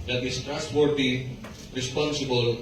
that is trustworthy, responsible,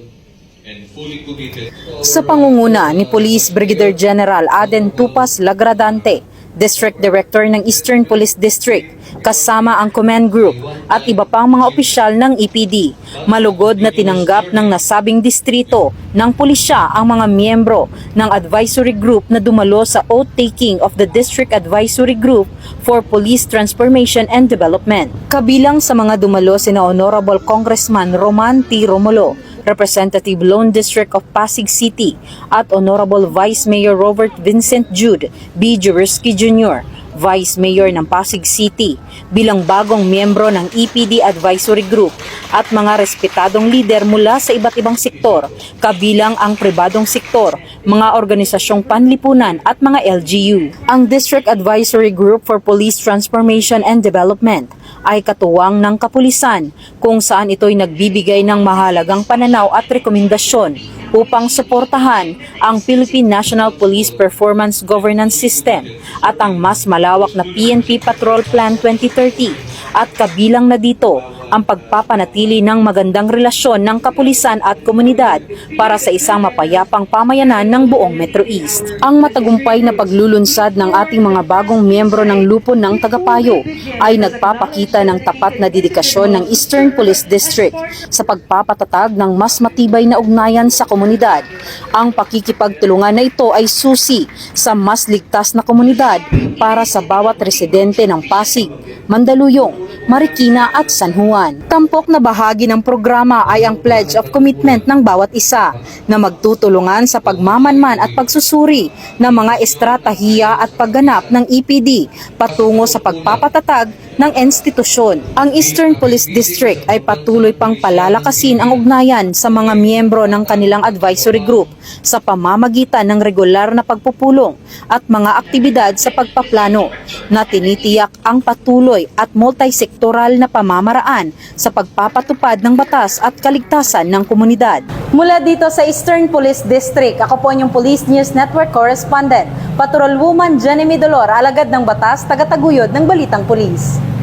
and fully committed. Sa pangunguna ni Police Brigadier General Aden Tupas Lagradante, District Director ng Eastern Police District, kasama ang command group at iba pang mga opisyal ng EPD, malugod na tinanggap ng nasabing distrito ng pulisya ang mga miyembro ng advisory group na dumalo sa oath-taking of the District Advisory Group for Police Transformation and Development. Kabilang sa mga dumalo sina Honorable Congressman Roman T. Romulo, Representative Lone District of Pasig City, at Honorable Vice Mayor Robert Vincent Jude B. Jaworski Jr., Vice Mayor ng Pasig City, bilang bagong miyembro ng EPD Advisory Group at mga respetadong lider mula sa iba't ibang sektor, kabilang ang pribadong sektor, mga organisasyong panlipunan at mga LGU. Ang District Advisory Group for Police Transformation and Development ay katuwang ng kapulisan kung saan ito'y nagbibigay ng mahalagang pananaw at rekomendasyon upang suportahan ang Philippine National Police Performance Governance System at ang mas malawak na PNP Patrol Plan 2030, at kabilang na dito ang pagpapanatili ng magandang relasyon ng kapulisan at komunidad para sa isang mapayapang pamayanan ng buong Metro East. Ang matagumpay na paglulunsad ng ating mga bagong miyembro ng lupon ng tagapayo ay nagpapakita ng tapat na dedikasyon ng Eastern Police District sa pagpapatatag ng mas matibay na ugnayan sa komunidad. Ang pakikipagtulungan na ito ay susi sa mas ligtas na komunidad para sa bawat residente ng Pasig, Mandaluyong, Marikina at San Juan. Tampok na bahagi ng programa ay ang pledge of commitment ng bawat isa na magtutulungan sa pagmamanman at pagsusuri ng mga estratahiya at pagganap ng EPD patungo sa pagpapatatag ng institusyon. Ang Eastern Police District ay patuloy pang palalakasin ang ugnayan sa mga miyembro ng kanilang advisory group sa pamamagitan ng regular na pagpupulong at mga aktibidad sa pagpaplano na tinitiyak ang patuloy at multisektoral na pamamaraan sa pagpapatupad ng batas at kaligtasan ng komunidad. Mula dito sa Eastern Police District, ako po inyong Police News Network Correspondent, Patrolwoman Jenny Dolor, alagad ng batas, tagataguyod ng Balitang Pulis.